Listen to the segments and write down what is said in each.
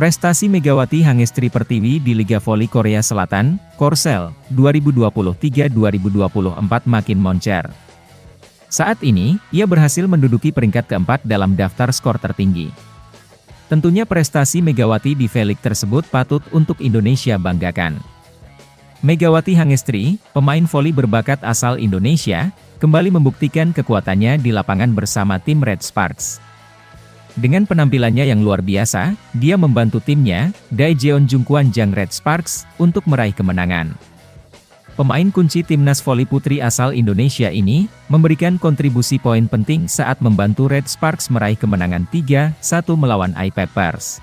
Prestasi Megawati Hangestri Pertiwi di Liga Voli Korea Selatan, Korsel, 2023-2024 makin moncer. Saat ini, ia berhasil menduduki peringkat keempat dalam daftar skor tertinggi. Tentunya prestasi Megawati di V-League tersebut patut untuk Indonesia banggakan. Megawati Hangestri, pemain voli berbakat asal Indonesia, kembali membuktikan kekuatannya di lapangan bersama tim Red Sparks. Dengan penampilannya yang luar biasa, dia membantu timnya, Daejeon Jungkwanjang Red Sparks, untuk meraih kemenangan. Pemain kunci timnas voli putri asal Indonesia ini, memberikan kontribusi poin penting saat membantu Red Sparks meraih kemenangan 3-1 melawan I-Peppers.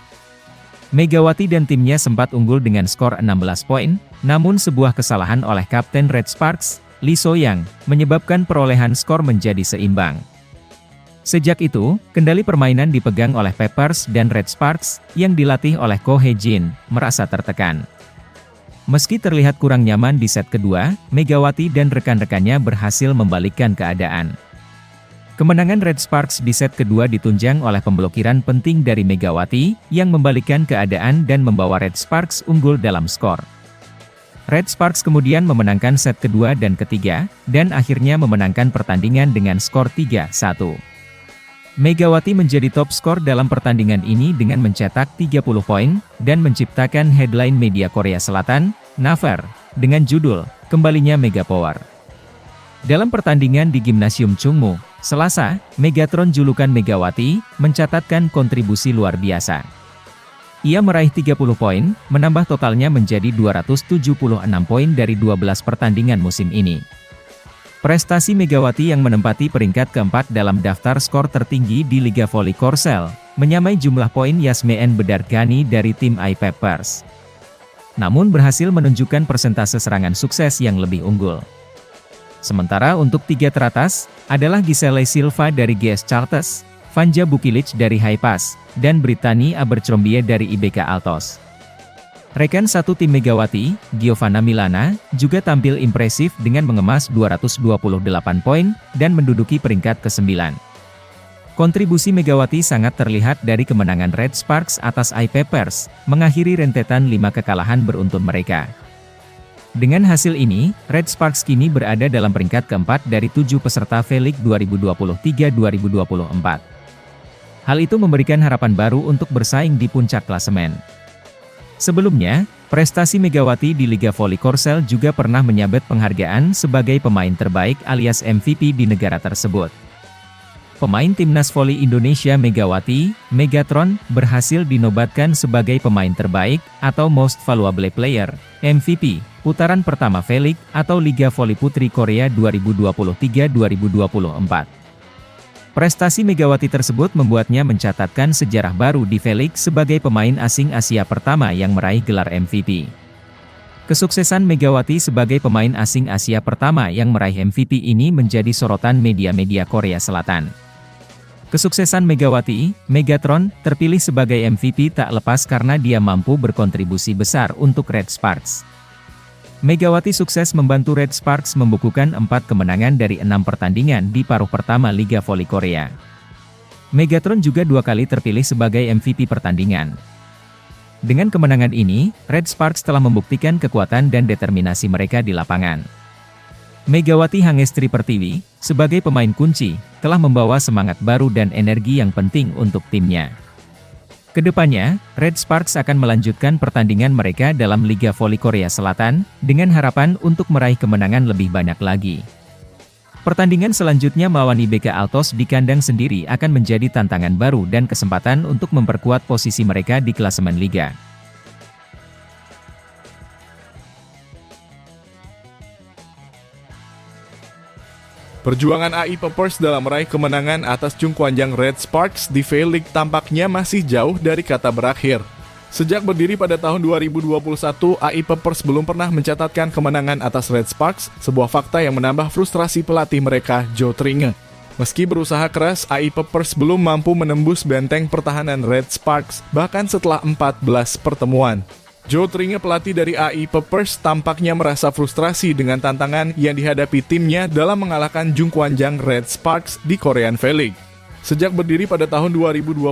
Megawati dan timnya sempat unggul dengan skor 16 poin, namun sebuah kesalahan oleh Kapten Red Sparks, Lee So-yang, menyebabkan perolehan skor menjadi seimbang. Sejak itu, kendali permainan dipegang oleh Peppers dan Red Sparks, yang dilatih oleh Ko Hye-jin, merasa tertekan. Meski terlihat kurang nyaman di set kedua, Megawati dan rekan-rekannya berhasil membalikkan keadaan. Kemenangan Red Sparks di set kedua ditunjang oleh pemblokiran penting dari Megawati, yang membalikkan keadaan dan membawa Red Sparks unggul dalam skor. Red Sparks kemudian memenangkan set kedua dan ketiga, dan akhirnya memenangkan pertandingan dengan skor 3-1. Megawati menjadi top skor dalam pertandingan ini dengan mencetak 30 poin, dan menciptakan headline media Korea Selatan, Naver, dengan judul, Kembalinya Mega Power. Dalam pertandingan di Gimnasium Chungmu, Selasa, Megatron julukan Megawati, mencatatkan kontribusi luar biasa. Ia meraih 30 poin, menambah totalnya menjadi 276 poin dari 12 pertandingan musim ini. Prestasi Megawati yang menempati peringkat keempat dalam daftar skor tertinggi di Liga Voli Korsel, menyamai jumlah poin Yasmeen Bedargani dari tim I-Peppers. Namun berhasil menunjukkan persentase serangan sukses yang lebih unggul. Sementara untuk tiga teratas, adalah Giselle Silva dari GS Chartes, Vanja Bukilic dari Highpass, dan Brittany Abercrombie dari IBK Altos. Rekan satu tim Megawati, Giovanna Milana, juga tampil impresif dengan mengemas 228 poin, dan menduduki peringkat ke-9. Kontribusi Megawati sangat terlihat dari kemenangan Red Sparks atas I-Peppers, mengakhiri rentetan 5 kekalahan beruntun mereka. Dengan hasil ini, Red Sparks kini berada dalam peringkat keempat dari 7 peserta V-League 2023-2024. Hal itu memberikan harapan baru untuk bersaing di puncak klasemen. Sebelumnya, prestasi Megawati di Liga Voli Korsel juga pernah menyabet penghargaan sebagai pemain terbaik alias MVP di negara tersebut. Pemain timnas voli Indonesia Megawati, Megatron, berhasil dinobatkan sebagai pemain terbaik atau Most Valuable Player, MVP, putaran pertama V-League atau Liga Voli Putri Korea 2023-2024. Prestasi Megawati tersebut membuatnya mencatatkan sejarah baru di V-League sebagai pemain asing Asia pertama yang meraih gelar MVP. Kesuksesan Megawati sebagai pemain asing Asia pertama yang meraih MVP ini menjadi sorotan media-media Korea Selatan. Kesuksesan Megawati, Megatron, terpilih sebagai MVP tak lepas karena dia mampu berkontribusi besar untuk Red Sparks. Megawati sukses membantu Red Sparks membukukan 4 kemenangan dari 6 pertandingan di paruh pertama Liga Voli Korea. Megatron juga 2 kali terpilih sebagai MVP pertandingan. Dengan kemenangan ini, Red Sparks telah membuktikan kekuatan dan determinasi mereka di lapangan. Megawati Hangestri Pertiwi, sebagai pemain kunci, telah membawa semangat baru dan energi yang penting untuk timnya. Kedepannya, Red Sparks akan melanjutkan pertandingan mereka dalam Liga Voli Korea Selatan, dengan harapan untuk meraih kemenangan lebih banyak lagi. Pertandingan selanjutnya melawan IBK Altos di kandang sendiri akan menjadi tantangan baru dan kesempatan untuk memperkuat posisi mereka di klasemen Liga. Perjuangan I-Peppers dalam meraih kemenangan atas Jungkwanjang Red Sparks di V-League tampaknya masih jauh dari kata berakhir. Sejak berdiri pada tahun 2021, I-Peppers belum pernah mencatatkan kemenangan atas Red Sparks, sebuah fakta yang menambah frustrasi pelatih mereka, Jo Tringe. Meski berusaha keras, I-Peppers belum mampu menembus benteng pertahanan Red Sparks, bahkan setelah 14 pertemuan. Jo Tringe, pelatih dari I-Peppers, tampaknya merasa frustrasi dengan tantangan yang dihadapi timnya dalam mengalahkan Jungkwanjang Red Sparks di Korean V-League. Sejak berdiri pada tahun 2021,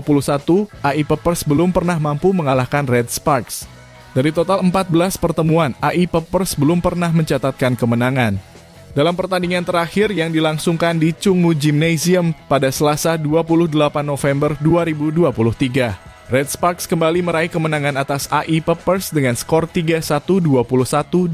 AI Peppers belum pernah mampu mengalahkan Red Sparks. Dari total 14 pertemuan, AI Peppers belum pernah mencatatkan kemenangan. Dalam pertandingan terakhir yang dilangsungkan di Chungmu Gymnasium pada Selasa 28 November 2023, Red Sparks kembali meraih kemenangan atas AI Peppers dengan skor 3-1, 21-25,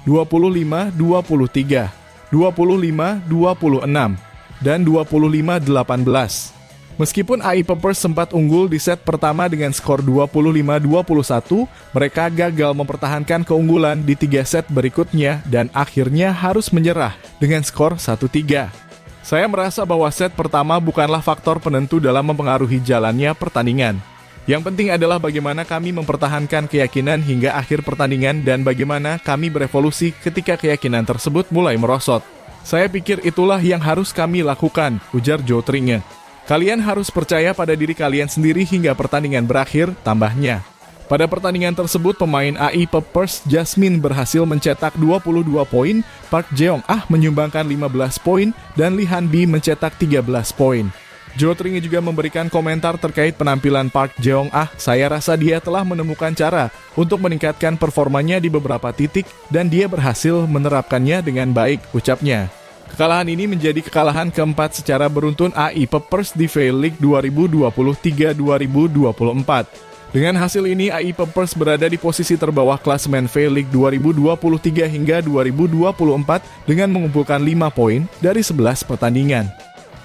25-23, 25-26, dan 25-18. Meskipun AI Peppers sempat unggul di set pertama dengan skor 25-21, mereka gagal mempertahankan keunggulan di 3 set berikutnya dan akhirnya harus menyerah dengan skor 1-3. Saya merasa bahwa set pertama bukanlah faktor penentu dalam mempengaruhi jalannya pertandingan. Yang penting adalah bagaimana kami mempertahankan keyakinan hingga akhir pertandingan dan bagaimana kami berevolusi ketika keyakinan tersebut mulai merosot. Saya pikir itulah yang harus kami lakukan, ujar Joe Tringe. Kalian harus percaya pada diri kalian sendiri hingga pertandingan berakhir, tambahnya. Pada pertandingan tersebut, pemain AI Peppers Jasmine berhasil mencetak 22 poin, Park Jeong-ah menyumbangkan 15 poin, dan Lee Han-bi mencetak 13 poin. Joe Tringe juga memberikan komentar terkait penampilan Park Jeong-ah. Saya rasa dia telah menemukan cara untuk meningkatkan performanya di beberapa titik, dan dia berhasil menerapkannya dengan baik, ucapnya. Kekalahan ini menjadi kekalahan keempat secara beruntun AI Peppers di V-League 2023-2024. Dengan hasil ini, AI Peppers berada di posisi terbawah klasemen V-League 2023 hingga 2024 dengan mengumpulkan 5 poin dari 11 pertandingan.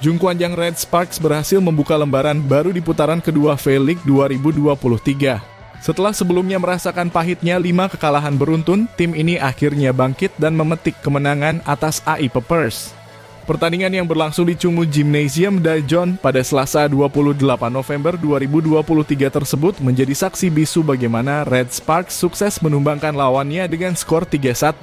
Jungkwanjang Red Sparks berhasil membuka lembaran baru di putaran kedua V-League 2023. Setelah sebelumnya merasakan pahitnya 5 kekalahan beruntun, tim ini akhirnya bangkit dan memetik kemenangan atas AI Peppers. Pertandingan yang berlangsung di Chungmu Gymnasium Daejeon pada Selasa 28 November 2023 tersebut menjadi saksi bisu bagaimana Red Sparks sukses menumbangkan lawannya dengan skor 3-1.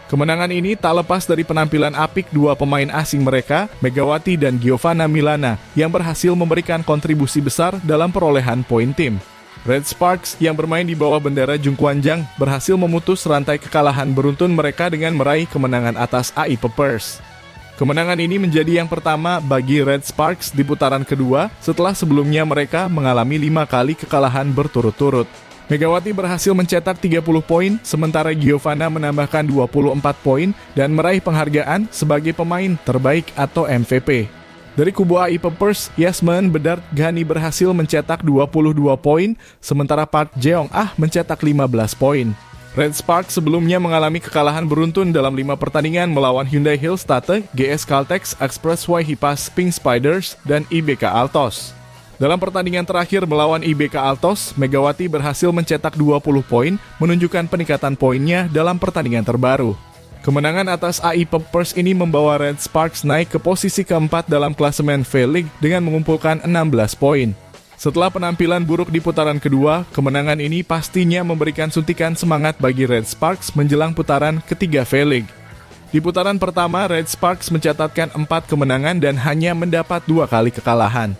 Kemenangan ini tak lepas dari penampilan apik dua pemain asing mereka, Megawati dan Giovanna Milana, yang berhasil memberikan kontribusi besar dalam perolehan poin tim. Red Sparks yang bermain di bawah bendera Jungkwanjang berhasil memutus rantai kekalahan beruntun mereka dengan meraih kemenangan atas AI Peppers. Kemenangan ini menjadi yang pertama bagi Red Sparks di putaran kedua setelah sebelumnya mereka mengalami 5 kali kekalahan berturut-turut. Megawati berhasil mencetak 30 poin, sementara Giovanna menambahkan 24 poin dan meraih penghargaan sebagai pemain terbaik atau MVP. Dari kubu AI Peppers, Yasmin Bedard Ghani berhasil mencetak 22 poin, sementara Park Jeong-ah mencetak 15 poin. Red Sparks sebelumnya mengalami kekalahan beruntun dalam 5 pertandingan melawan Hyundai Hillstatte, GS Caltex, Expressway Hipas Pink Spiders, dan IBK Altos. Dalam pertandingan terakhir melawan IBK Altos, Megawati berhasil mencetak 20 poin, menunjukkan peningkatan poinnya dalam pertandingan terbaru. Kemenangan atas AI Peppers ini membawa Red Sparks naik ke posisi keempat dalam klasemen V-League dengan mengumpulkan 16 poin. Setelah penampilan buruk di putaran kedua, kemenangan ini pastinya memberikan suntikan semangat bagi Red Sparks menjelang putaran ketiga V-League. Di putaran pertama, Red Sparks mencatatkan 4 kemenangan dan hanya mendapat 2 kali kekalahan.